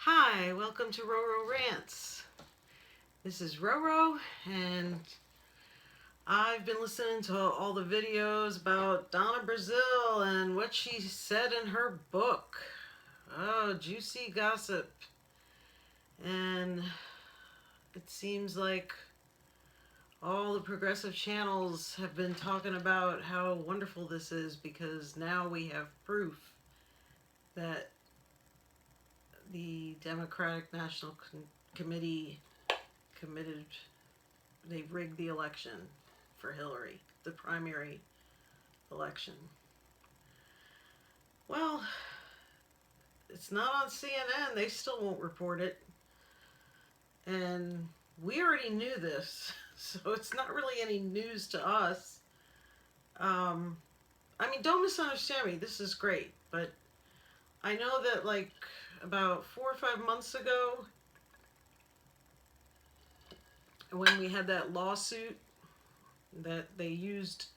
Hi, welcome to Roro Rants. This is Roro, and I've been listening to all the videos about Donna Brazil and what she said in her book. Oh, juicy gossip. And it seems like all the progressive channels have been talking about how wonderful this is because now we have proof that the Democratic National Committee committed, they rigged the election for Hillary, the primary election. Well, it's not on CNN. They still won't report it. And we already knew this, so it's not really any news to us. Don't misunderstand me. This is great. But I know that, like, about 4 or 5 months ago, when we had that lawsuit that they used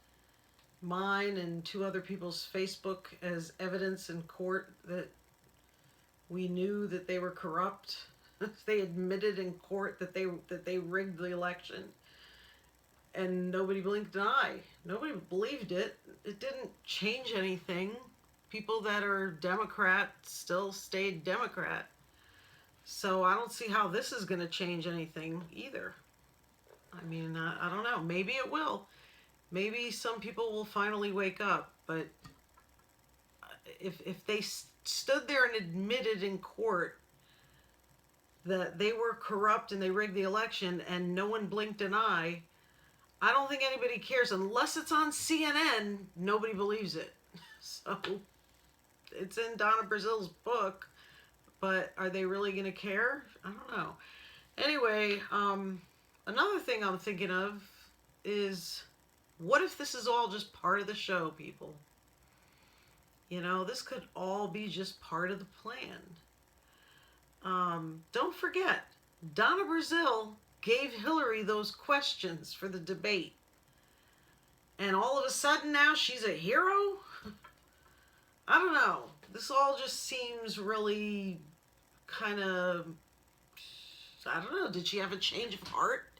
mine and two other people's Facebook as evidence in court that we knew that they were corrupt. They admitted in court that they rigged the election, and nobody blinked an eye. Nobody believed it. It didn't change anything. People that are Democrat still stayed Democrat. So I don't see how this is going to change anything either. I don't know. Maybe it will. Maybe some people will finally wake up. But if they stood there and admitted in court that they were corrupt and they rigged the election and no one blinked an eye, I don't think anybody cares. Unless it's on CNN, nobody believes it. So it's in Donna Brazil's book, but are they really going to care? I don't know. Anyway, another thing I'm thinking of is, what if this is all just part of the show, people? You know, this could all be just part of the plan. Don't forget, Donna Brazil gave Hillary those questions for the debate. And all of a sudden now she's a hero? I don't know. This all just seems really kind of, I don't know. Did she have a change of heart?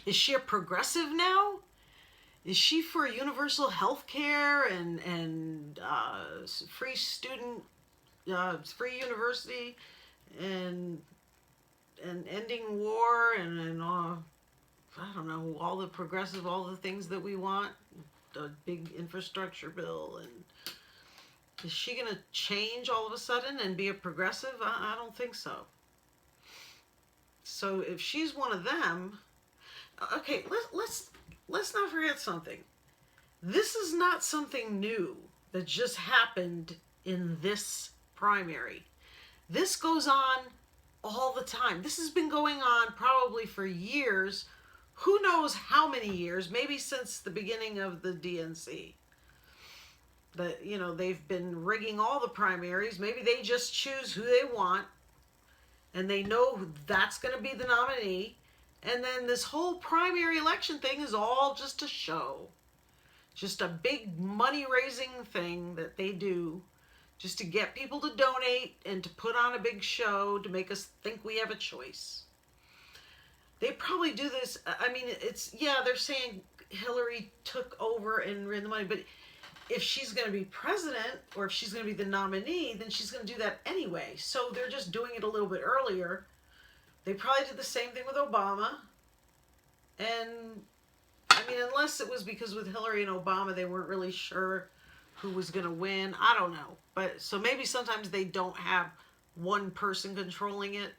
Is she a progressive now? Is she for universal health care and free student, free university, and ending war and I don't know, all the progressive, all the things that we want, the big infrastructure bill? And is she going to change all of a sudden and be a progressive? I don't think so. So if she's one of them, okay, let's not forget something. This is not something new that just happened in this primary. This goes on all the time. This has been going on probably for years. Who knows how many years? Maybe since the beginning of the DNC. That, you know, they've been rigging all the primaries. Maybe they just choose who they want, and they know that's going to be the nominee. And then this whole primary election thing is all just a show. Just a big money-raising thing that they do just to get people to donate and to put on a big show to make us think we have a choice. They probably do this. I mean, it's, yeah, they're saying Hillary took over and ran the money, but if she's going to be president or if she's going to be the nominee, then she's going to do that anyway. So they're just doing it a little bit earlier. They probably did the same thing with Obama. And I mean, unless it was because with Hillary and Obama, they weren't really sure who was going to win. I don't know. But so maybe sometimes they don't have one person controlling it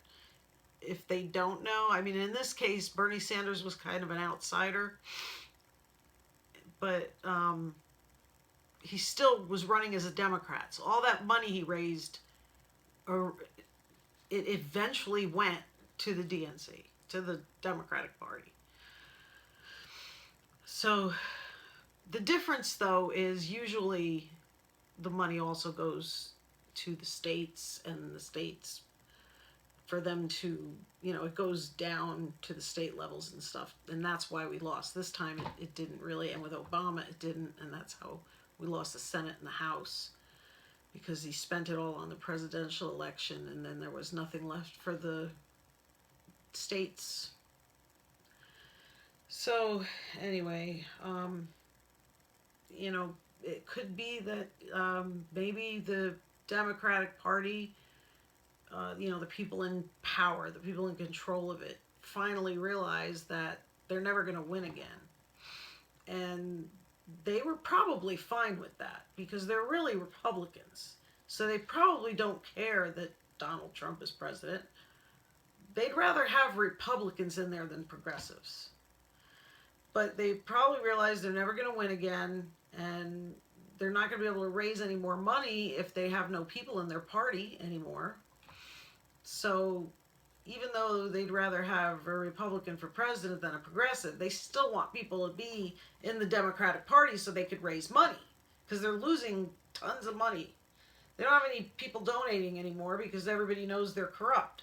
if they don't know. I mean, in this case, Bernie Sanders was kind of an outsider. But he still was running as a Democrat. So all that money he raised, it eventually went to the DNC, to the Democratic Party. So the difference, though, is usually the money also goes to the states, and the states, for them to, you know, it goes down to the state levels and stuff. And that's why we lost. This time it didn't really, and with Obama it didn't, and that's how we lost the Senate and the House. because he spent it all on the presidential election, and then there was nothing left for the states. So anyway, you know, it could be that maybe the Democratic Party, you know, the people in power, the people in control of it, finally realized that they're never going to win again. And they were probably fine with that because they're really Republicans. So they probably don't care that Donald Trump is president. They'd rather have Republicans in there than progressives. But they probably realize they're never going to win again, and they're not going to be able to raise any more money if they have no people in their party anymore. So even though they'd rather have a Republican for president than a progressive, they still want people to be in the Democratic Party so they could raise money, because they're losing tons of money. They don't have any people donating anymore because everybody knows they're corrupt.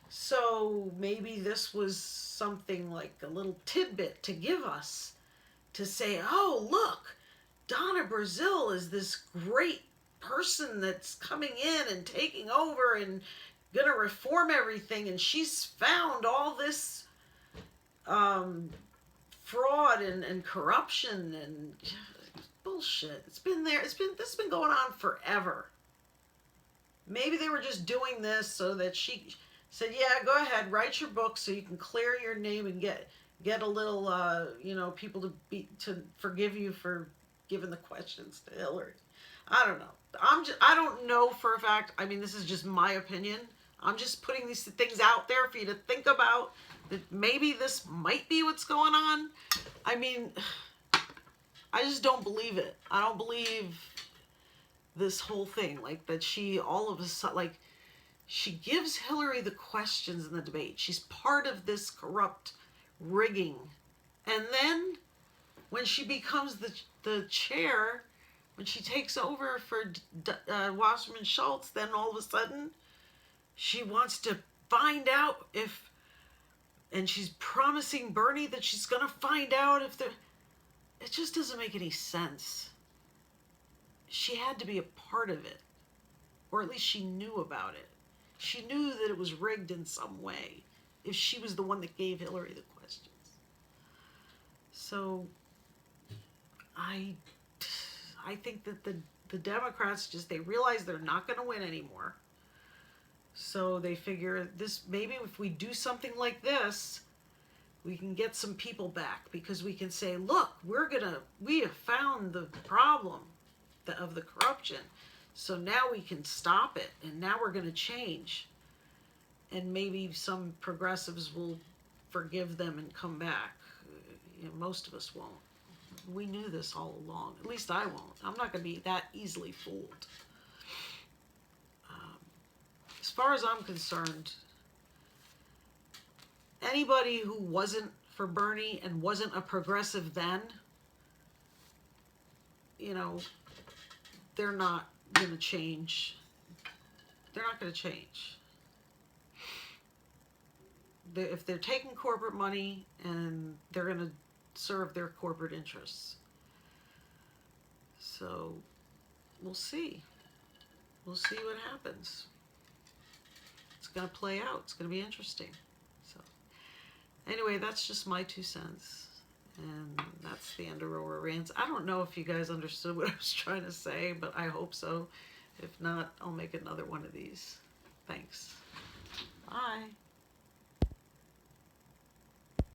So maybe this was something like a little tidbit to give us to say, oh, look, Donna Brazil is this great person that's coming in and taking over and going to reform everything. And she's found all this fraud and corruption and bullshit. It's been there. This has been going on forever. Maybe they were just doing this so that she said, yeah, go ahead, write your book so you can clear your name and get a little, you know, people to forgive you for giving the questions to Hillary. I don't know. I don't know for a fact. I mean, this is just my opinion. I'm just putting these things out there for you to think about, that maybe this might be what's going on. I mean, I just don't believe it. I don't believe this whole thing, like that she all of a sudden, like, she gives Hillary the questions in the debate. She's part of this corrupt rigging. And then when she becomes the chair, when she takes over for Wasserman Schultz, then all of a sudden she wants to find out if, and she's promising Bernie that she's going to find out if it just doesn't make any sense. She had to be a part of it, or at least she knew about it. She knew that it was rigged in some way if she was the one that gave Hillary the questions. So I think that the Democrats they realize they're not going to win anymore. So they figure this, maybe if we do something like this, we can get some people back, because we can say, look, we have found the problem of the corruption. So now we can stop it, and now we're going to change. And maybe some progressives will forgive them and come back. You know, most of us won't. We knew this all along. At least I won't. I'm not going to be that easily fooled. As far as I'm concerned, anybody who wasn't for Bernie and wasn't a progressive then, you know, they're not going to change. They're not going to change. If they're taking corporate money, and they're going to serve their corporate interests. So we'll see. We'll see what happens. It's going to play out. It's going to be interesting. So anyway, that's just my 2 cents. And that's the end of Aurora Rants. I don't know if you guys understood what I was trying to say, but I hope so. If not, I'll make another one of these. Thanks.